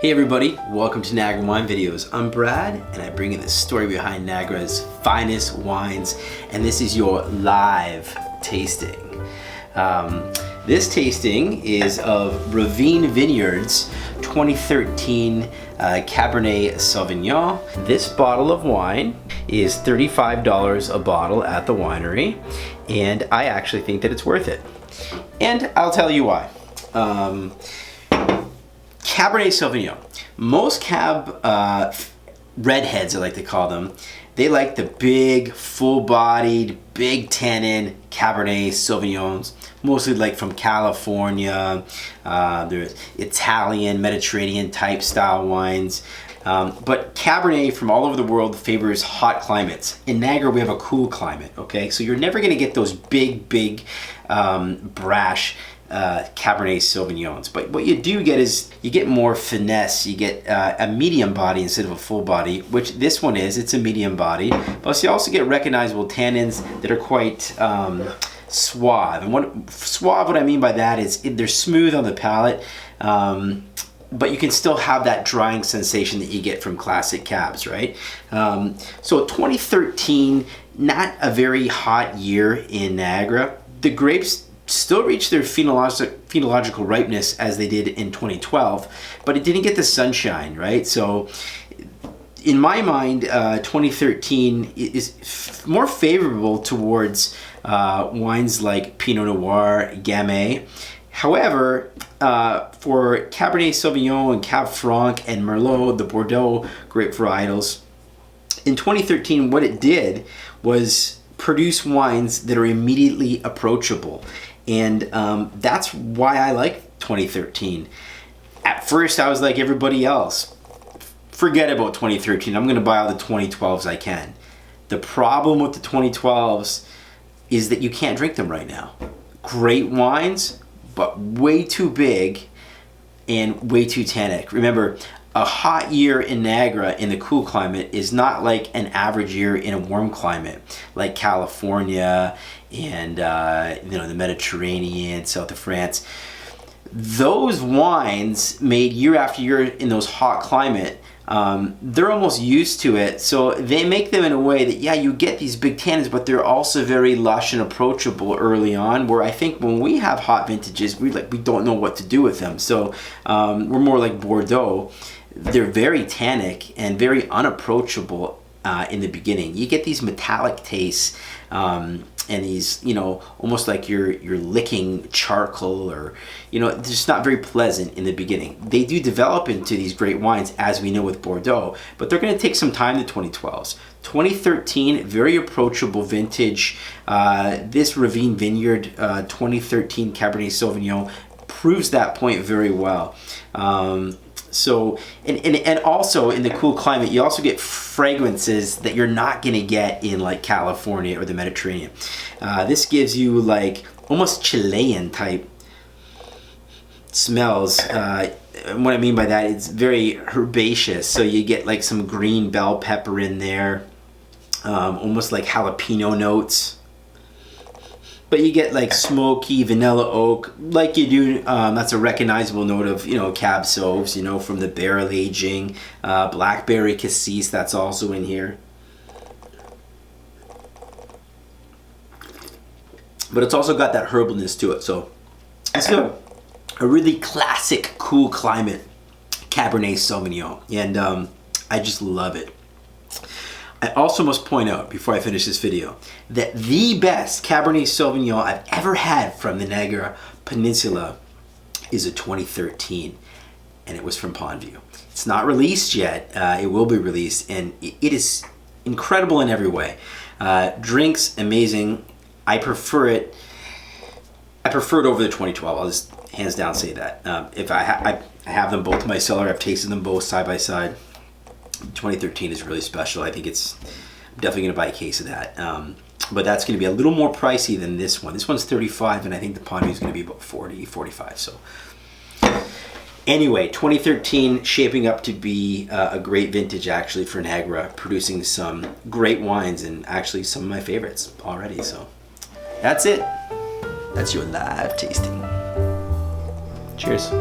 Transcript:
Hey everybody, welcome to Niagara Wine Videos. I'm Brad and I bring you the story behind Niagara's finest wines, and this is your live tasting. This tasting is of Ravine Vineyards 2013 Cabernet Sauvignon. This bottle of wine is $35 a bottle at the winery, and I actually think that it's worth it. And I'll tell you why. Cabernet Sauvignon. Most Cab redheads, I like to call them, they like the big, full-bodied, big tannin Cabernet Sauvignons, mostly like from California. There's Italian, Mediterranean type style wines. But Cabernet from all over the world favors hot climates. In Niagara, we have a cool climate, okay? So you're never gonna get those big, brash Cabernet Sauvignons. But what you do get is you get more finesse. You get a medium body instead of a full body, which this one is. It's a medium body. Plus you also get recognizable tannins that are quite suave. And what I mean by that is they're smooth on the palate, but you can still have that drying sensation that you get from classic cabs, right? So 2013, not a very hot year in Niagara. The grapes still reach their phenological ripeness as they did in 2012, but it didn't get the sunshine, right? So in my mind, 2013 is more favorable towards wines like Pinot Noir, Gamay. However, for Cabernet Sauvignon and Cab Franc and Merlot, the Bordeaux grape varietals, in 2013, what it did was produce wines that are immediately approachable. And that's why I like 2013. At first, I was like everybody else. Forget about 2013. I'm going to buy all the 2012s I can. The problem with the 2012s is that you can't drink them right now. Great wines, but way too big and way too tannic. Remember, a hot year in Niagara in the cool climate is not like an average year in a warm climate like California and the Mediterranean, south of France. Those wines made year after year in those hot climate, they're almost used to it, so they make them in a way that, yeah, you get these big tannins, but they're also very lush and approachable early on, where I think when we have hot vintages, we don't know what to do with them. So we're more like Bordeaux. They're very tannic and very unapproachable in the beginning. You get these metallic tastes and these, almost like you're licking charcoal, or, they're just not very pleasant in the beginning. They do develop into these great wines, as we know with Bordeaux, but they're going to take some time, the 2012s. 2013, very approachable vintage. This Ravine Vineyard 2013 Cabernet Sauvignon proves that point very well. So, and also in the cool climate, you also get fragrances that you're not going to get in like California or the Mediterranean. This gives you like almost Chilean type smells. What I mean by that, it's very herbaceous. So you get like some green bell pepper in there, almost like jalapeno notes. But you get like smoky vanilla oak, like you do. That's a recognizable note of Cab Sauvs, from the barrel aging. Blackberry cassis, that's also in here. But it's also got that herbalness to it. So it's a really classic, cool climate Cabernet Sauvignon, and I just love it. I also must point out, before I finish this video, that the best Cabernet Sauvignon I've ever had from the Niagara Peninsula is a 2013, and it was from Pondview. It's not released yet. It will be released, and it is incredible in every way. Drinks, amazing. I prefer it over the 2012. I'll just hands down say that. If I have them both in my cellar, I've tasted them both side by side. 2013 is really special. I think I'm definitely going to buy a case of that. But that's going to be a little more pricey than this one. This one's 35, and I think the Pondview is going to be about 40, 45. So anyway, 2013 shaping up to be a great vintage actually for Niagara, producing some great wines and actually some of my favorites already. So that's it. That's your live tasting. Cheers.